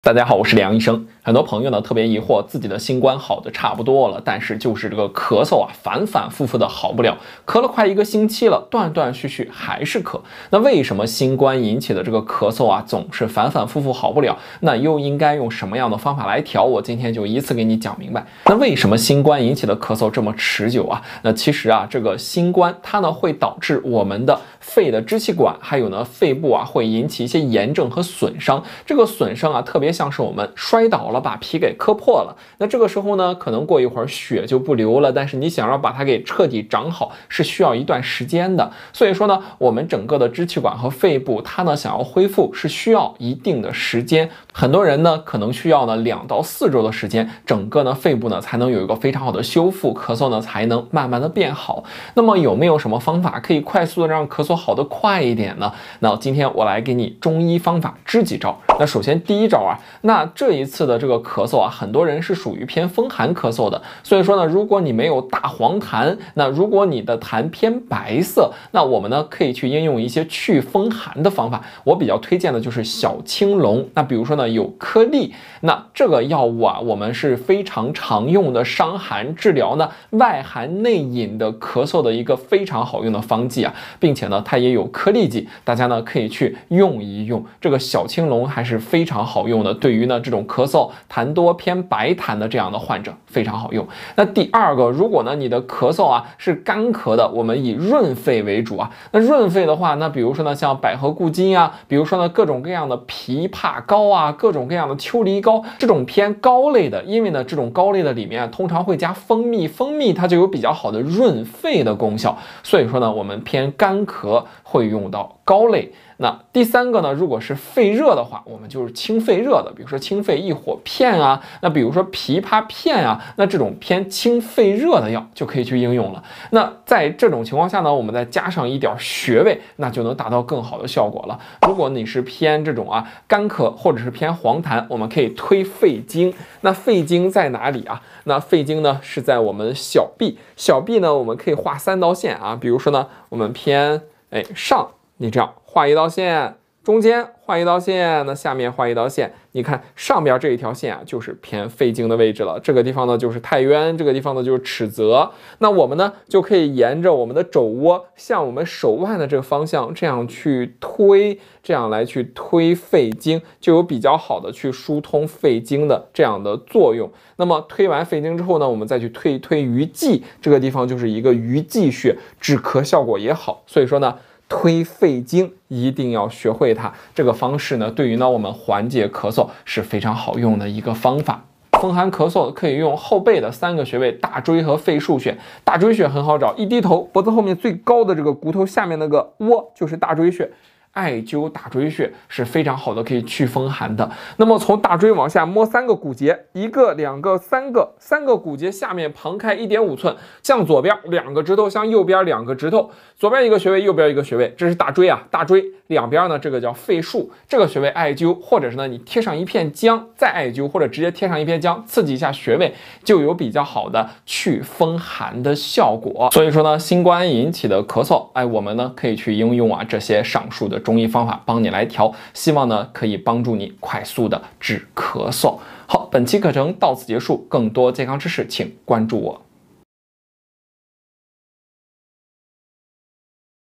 大家好，我是梁医生。很多朋友呢特别疑惑，自己的新冠好的差不多了，但是就是这个咳嗽啊，反反复复的好不了，咳了快1个星期了，断断续续还是咳。那为什么新冠引起的这个咳嗽啊，总是反反复复好不了？那又应该用什么样的方法来调？我今天就依次给你讲明白。那为什么新冠引起的咳嗽这么持久啊？那其实啊，这个新冠它呢会导致我们的肺的支气管，还有呢肺部啊会引起一些炎症和损伤。这个损伤啊，特别像是我们摔倒了，把皮给磕破了。那这个时候呢，可能过一会儿血就不流了，但是你想要把它给彻底长好，是需要一段时间的。所以说呢，我们整个的支气管和肺部，它呢想要恢复是需要一定的时间。很多人呢可能需要呢2到4周的时间，整个呢肺部呢才能有一个非常好的修复，咳嗽呢才能慢慢的变好。那么有没有什么方法可以快速的让咳嗽好得快一点呢？那今天我来给你中医方法支几招。那首先第一招啊，那这一次的这个咳嗽啊，很多人是属于偏风寒咳嗽的，所以说呢，如果你没有大黄痰，那如果你的痰偏白色，那我们呢可以去应用一些祛风寒的方法。我比较推荐的就是小青龙。那比如说呢有颗粒，那这个药物啊，我们是非常常用的伤寒治疗呢外寒内隐的咳嗽的一个非常好用的方剂啊，并且呢它也有颗粒剂，大家呢可以去用一用。这个小青龙还是非常好用的，对于呢这种咳嗽痰多偏白痰的这样的患者非常好用。那第二个，如果呢你的咳嗽啊是干咳的，我们以润肺为主啊。那润肺的话，那比如说呢像百合固金啊，比如说呢各种各样的枇杷膏啊，各种各样的秋梨膏，这种偏膏类的，因为呢这种膏类的里面通常会加蜂蜜，蜂蜜它就有比较好的润肺的功效，所以说呢我们偏干咳会用到膏类。那第三个呢，如果是肺热的话，我们就是清肺热的，比如说清肺益火片啊，那比如说枇杷片啊，那这种偏清肺热的药就可以去应用了。那在这种情况下呢，我们再加上一点穴位，那就能达到更好的效果了。如果你是偏这种干咳或者是偏黄痰，我们可以推肺经。那肺经在哪里啊？那肺经呢是在我们小臂，小臂呢我们可以画3道线啊，比如说呢我们偏上，你这样画1道线，中间画1道线，那下面画1道线，你看上边这一条线啊，就是偏肺经的位置了。这个地方呢就是太渊，这个地方呢就是尺泽。那我们呢就可以沿着我们的肘窝，向我们手腕的这个方向，这样去推，这样来去推肺经，就有比较好的去疏通肺经的这样的作用。那么推完肺经之后呢，我们再去推一推鱼际，这个地方就是一个鱼际穴，止咳效果也好。所以说呢，推肺经一定要学会它，这个方式呢，对于呢我们缓解咳嗽是非常好用的一个方法。风寒咳嗽可以用后背的3个穴位，大椎和肺腧穴。大椎穴很好找，一低头，脖子后面最高的这个骨头下面那个窝就是大椎穴。艾灸大椎穴是非常好的，可以祛风寒的。那么从大椎往下摸3个骨节，1个、2个、3个，3个骨节下面旁开1.5寸，向左边2个指头，向右边2个指头，左边1个穴位，右边1个穴位，这是大椎啊。大椎两边呢，这个叫肺腧，这个穴位艾灸，或者是呢你贴上一片姜再艾灸，或者直接贴上一片姜刺激一下穴位，就有比较好的祛风寒的效果。所以说呢，新冠引起的咳嗽，我们呢可以去应用这些上述的中医方法帮你来调，希望呢可以帮助你快速的治咳嗽。好，本期课程到此结束，更多健康知识请关注我。